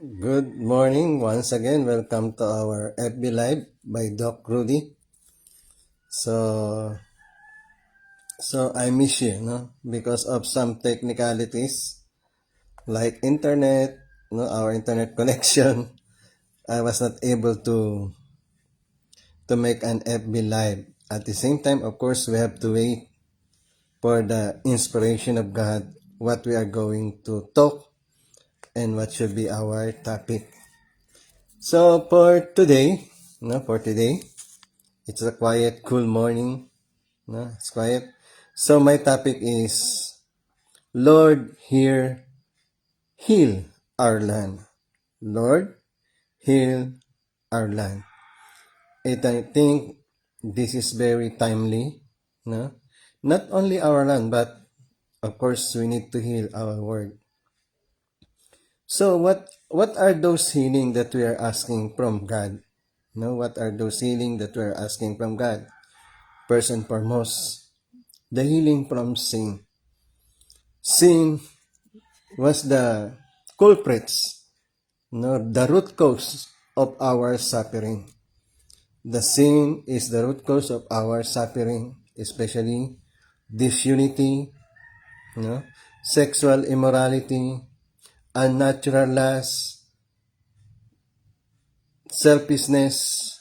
Good morning once again. Welcome to our FB Live by Doc Rudy. So I miss you, no? Because of some technicalities like internet, no, our internet connection. I was not able to make an FB Live. At the same time, of course, we have to wait for the inspiration of God, what we are going to talk and what should be our topic. So for today, it's a quiet, cool morning. No, it's quiet. So my topic is Lord, heal our land. Lord, heal our land. And I think this is very timely. No, not only our land, but of course we need to heal our world. So what are those healing that we are asking from God? No, what are those healing that we are asking from God? First and foremost, the healing from sin. Sin was the culprits, no, the root cause of our suffering. The sin is the root cause of our suffering, especially disunity, no, sexual immorality, unnatural lust, selfishness,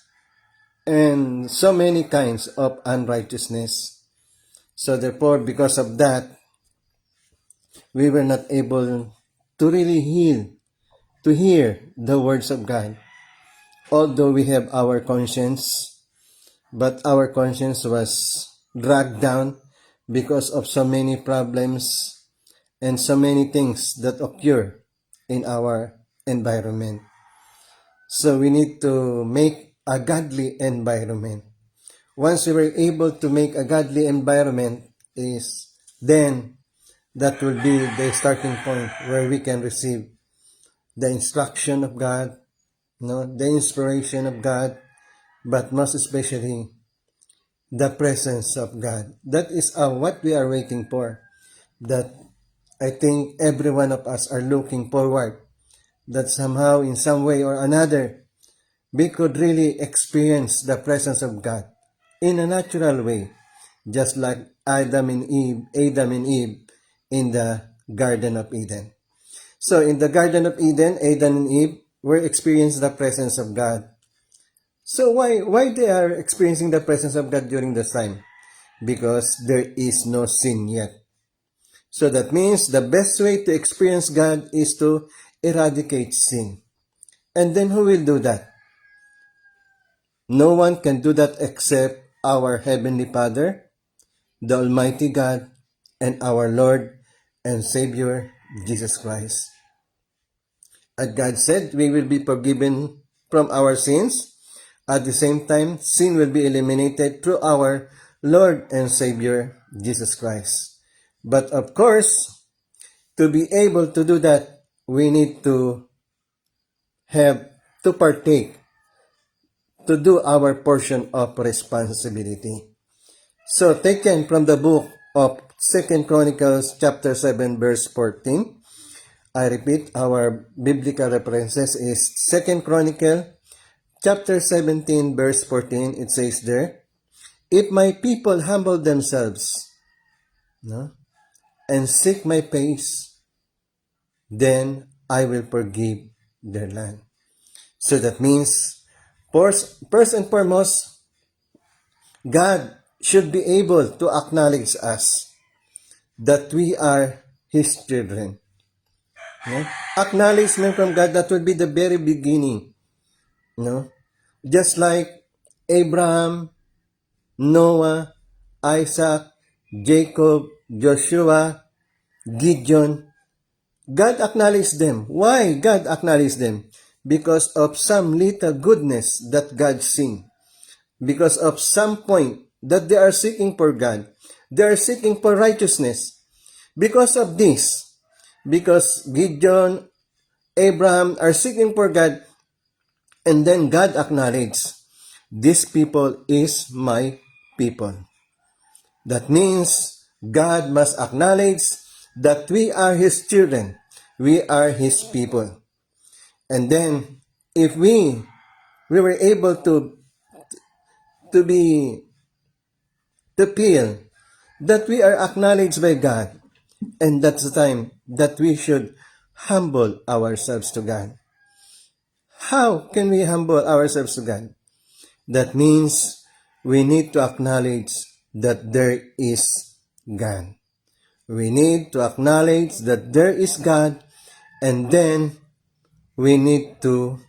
and so many kinds of unrighteousness. So therefore, because of that, we were not able to really to hear the words of God. Although we have our conscience, but our conscience was dragged down because of so many problems and so many things that occur in our environment. So we need to make a godly environment. Once we were able to make a godly environment, is then that will be the starting point where we can receive the instruction of God, no, the inspiration of God, but most especially the presence of God. That is what we are waiting for. That I think every one of us are looking forward. That somehow, in some way or another, we could really experience the presence of God in a natural way, just like Adam and Eve in the Garden of Eden. So in the Garden of Eden, Adam and Eve were experiencing the presence of God. So why they are experiencing the presence of God during this time? Because there is no sin yet. So that means the best way to experience God is to eradicate sin. And then who will do that? No one can do that except our Heavenly Father, the Almighty God, and our Lord and Savior, Jesus Christ. And God said we will be forgiven from our sins. At the same time, sin will be eliminated through our Lord and Savior, Jesus Christ. But of course, to be able to do that, we need to have to partake, to do our portion of responsibility. So, taken from the book of 2 Chronicles chapter 7 verse 14, I repeat, our biblical references is 2 Chronicle chapter 17 verse 14. It says there, if my people humble themselves, no, and seek my face, then I will forgive their land. So that means, first and foremost, God should be able to acknowledge us that we are His children. No? Acknowledgement from God, that will be the very beginning. No? Just like Abraham, Noah, Isaac, Jacob, Joshua, Gideon, God acknowledged them. Why God acknowledged them? Because of some little goodness that God seen. Because of some point that they are seeking for God. They are seeking for righteousness. Because of this, because Gideon, Abraham are seeking for God, and then God acknowledged, this people is my people. That means God must acknowledge that we are His children. We are His people. And then, if we were able to feel that we are acknowledged by God, and that's the time that we should humble ourselves to God. How can we humble ourselves to God? That means we need to acknowledge that there is God. We need to acknowledge that there is God, and then we need to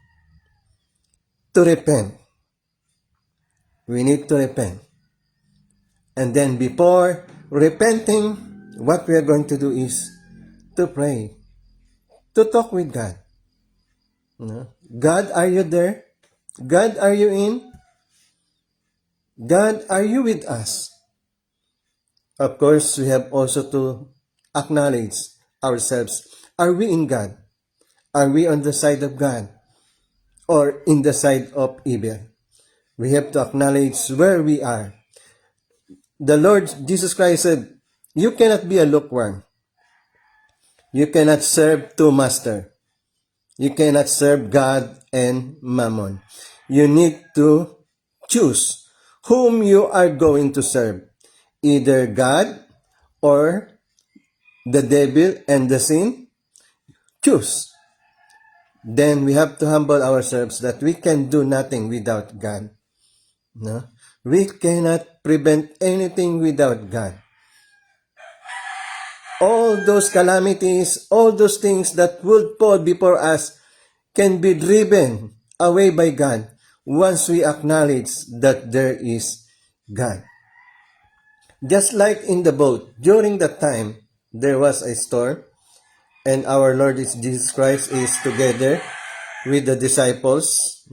repent. We need to repent. And then before repenting, what we are going to do is to pray, to talk with God. God, are you there? God, are you in? God, are you with us? Of course, we have also to acknowledge ourselves. Are we in God? Are we on the side of God or in the side of evil? We have to acknowledge where we are. The Lord Jesus Christ said, you cannot be a lukewarm. You cannot serve two masters. You cannot serve God and Mammon. You need to choose whom you are going to serve. Either God or the devil and the sin. Choose. Then we have to humble ourselves that we can do nothing without God. No? We cannot prevent anything without God. All those calamities, all those things that would fall before us can be driven away by God once we acknowledge that there is God. Just like in the boat, during that time, there was a storm, and our Lord Jesus Christ is together with the disciples,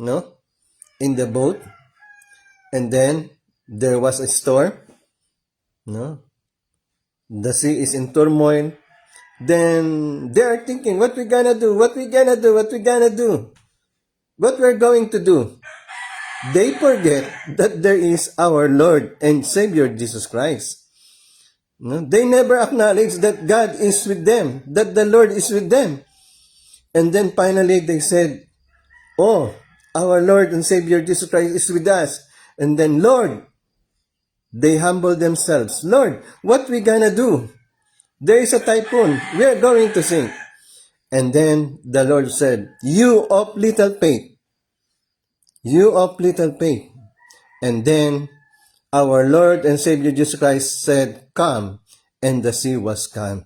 in the boat, and then there was a storm, the sea is in turmoil. Then they are thinking, what we gonna do, what we gonna do, what we gonna do, what we're going to do. They forget that there is our Lord and Savior Jesus Christ. They never acknowledge that God is with them, that the Lord is with them. And then finally they said, oh, our Lord and Savior Jesus Christ is with us. And then, Lord, they humble themselves. Lord, what we gonna do? There is a typhoon. We are going to sink. And then the Lord said, you of little faith. You of little faith. And then our Lord and Savior Jesus Christ said, calm, and the sea was calm.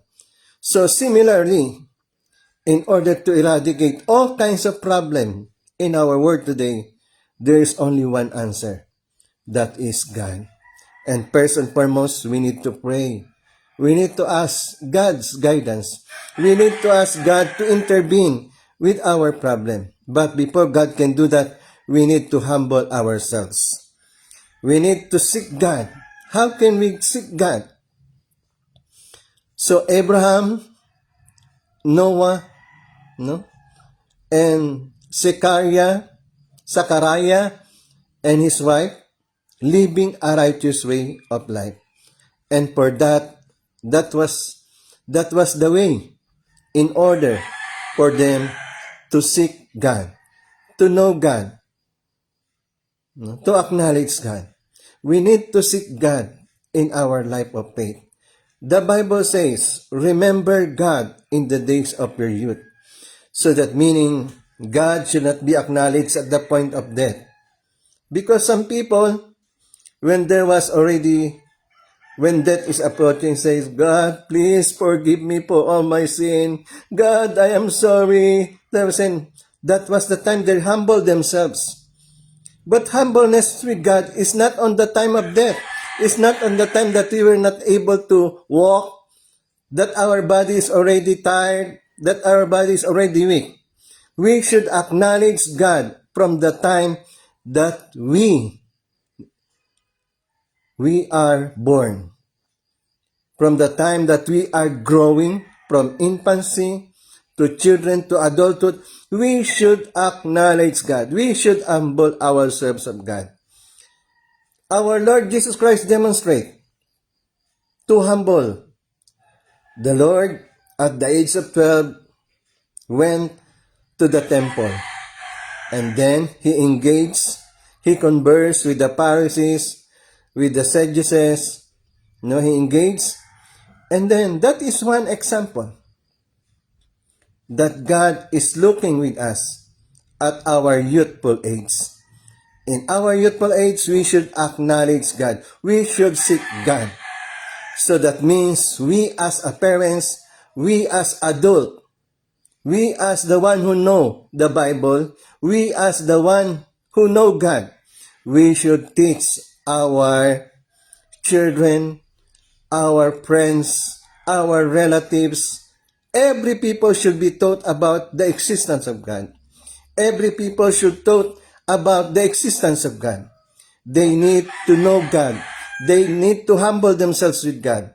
So similarly, in order to eradicate all kinds of problems in our world today, there is only one answer. That is God. And first and foremost, we need to pray. We need to ask God's guidance. We need to ask God to intervene with our problem. But before God can do that, we need to humble ourselves. We need to seek God. How can we seek God? So Abraham, Noah, and Zechariah, and his wife, living a righteous way of life. And for that was the way in order for them to seek God, to know God, to acknowledge God. We need to seek God in our life of faith. The Bible says, remember God in the days of your youth. So that meaning, God should not be acknowledged at the point of death. Because some people, when death is approaching, says, God, please forgive me for all my sin. God, I am sorry. That was the time they humbled themselves. But humbleness with God is not on the time of death. It's not on the time that we were not able to walk, that our body is already tired, that our body is already weak. We should acknowledge God from the time that we are born. From the time that we are growing from infancy to children to adulthood, we should acknowledge God. We should humble ourselves of God. Our Lord Jesus Christ demonstrates to humble. The Lord, at the age of 12, went to the temple. And then he engaged, he conversed with the Pharisees, with the Sadducees. He engaged. And then that is one example that God is looking with us at our youthful age. In our youthful age, we should acknowledge God. We should seek God. So that means we as a parents, we as adult, we as the one who know the Bible, we as the one who know God, we should teach our children, our friends, our relatives. Every people should be taught about the existence of God. Every people should taught about the existence of God. They need to know God. They need to humble themselves with God.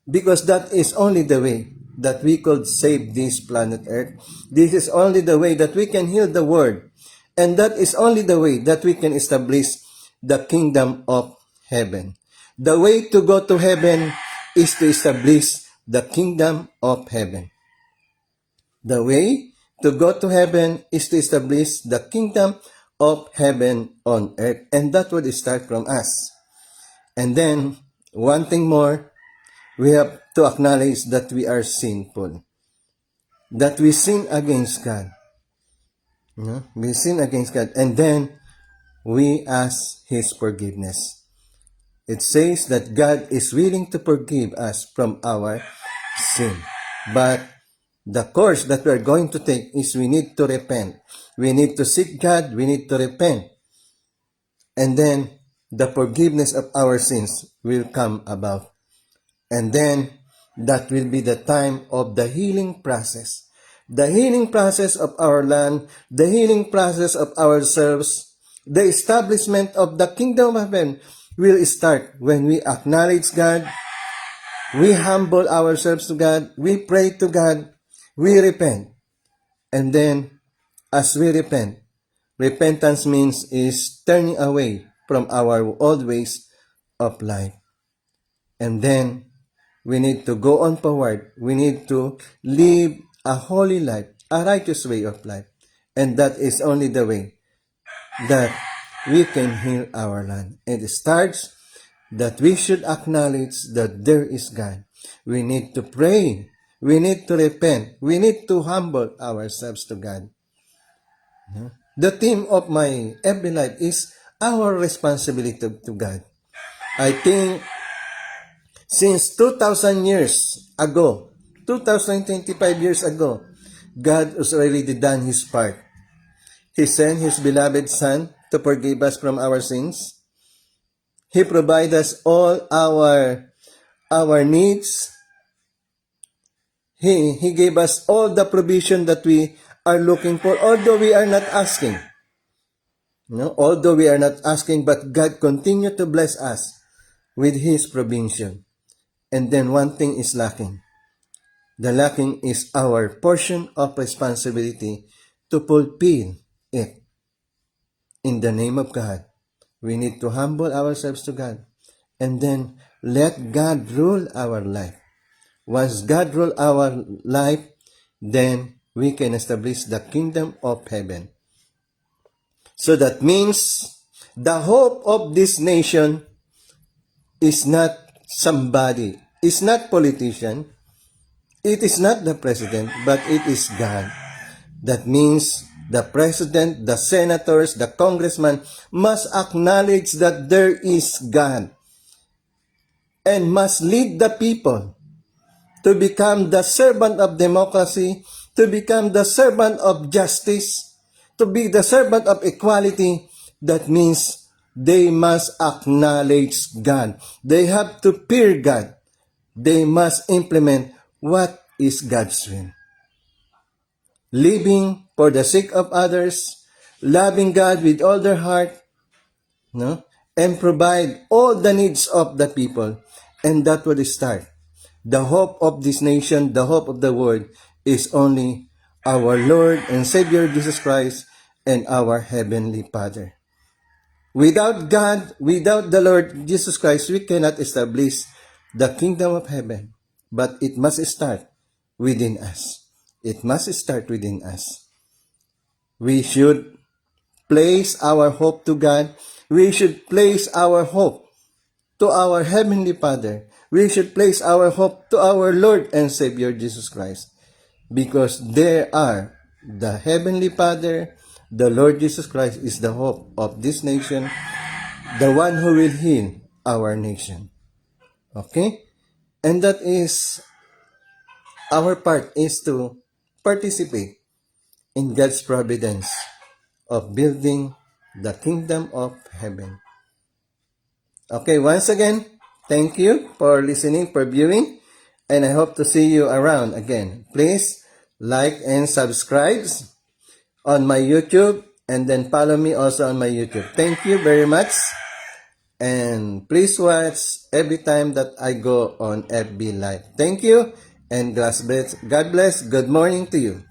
Because that is only the way that we could save this planet Earth. This is only the way that we can heal the world. And that is only the way that we can establish the kingdom of heaven. The way to go to heaven is to establish the kingdom of heaven. The way to go to heaven is to establish the kingdom of heaven on earth. And that would start from us. And then, one thing more, we have to acknowledge that we are sinful. That we sin against God. We sin against God. And then, we ask His forgiveness. It says that God is willing to forgive us from our sin. But the course that we are going to take is we need to repent. We need to seek God. We need to repent. And then the forgiveness of our sins will come about. And then that will be the time of the healing process. The healing process of our land, the healing process of ourselves, the establishment of the kingdom of heaven will start when we acknowledge God, we humble ourselves to God, we pray to God, we repent. And then, as we repent, repentance means is turning away from our old ways of life. And then, we need to go on forward. We need to live a holy life, a righteous way of life. And that is only the way that we can heal our land. And it starts that we should acknowledge that there is God. We need to pray. We need to repent. We need to humble ourselves to God. The theme of my every life is our responsibility to God. I think since 2,000 years ago, 2,025 years ago, God has already done His part. He sent His beloved Son to forgive us from our sins. He provides us all our needs. He gave us all the provision that we are looking for, although we are not asking. Although we are not asking, but God continued to bless us with His provision. And then one thing is lacking. The lacking is our portion of responsibility to fulfill it. In the name of God, we need to humble ourselves to God and then let God rule our life. Once God rule our life, then we can establish the kingdom of heaven. So that means the hope of this nation is not somebody, is not politician, it is not the president, but it is God. That means the president, the senators, the congressman must acknowledge that there is God and must lead the people to become the servant of democracy, to become the servant of justice, to be the servant of equality. That means they must acknowledge God. They have to fear God. They must implement what is God's will. Living for the sake of others, loving God with all their heart, and provide all the needs of the people. And that would start. The hope of this nation, the hope of the world is only our Lord and Savior Jesus Christ and our Heavenly Father. Without God, without the Lord Jesus Christ, we cannot establish the kingdom of heaven. But it must start within us. It must start within us. We should place our hope to God. We should place our hope to our Heavenly Father. We should place our hope to our Lord and Savior Jesus Christ. Because there are the Heavenly Father, the Lord Jesus Christ is the hope of this nation, the one who will heal our nation. Okay? And that is, our part is to participate in God's providence of building the kingdom of heaven. Okay, once again, thank you for listening, for viewing, and I hope to see you around again. Please like and subscribe on my YouTube, and then follow me also on my YouTube. Thank you very much, and please watch every time that I go on FB Live. Thank you, and God bless. Good morning to you.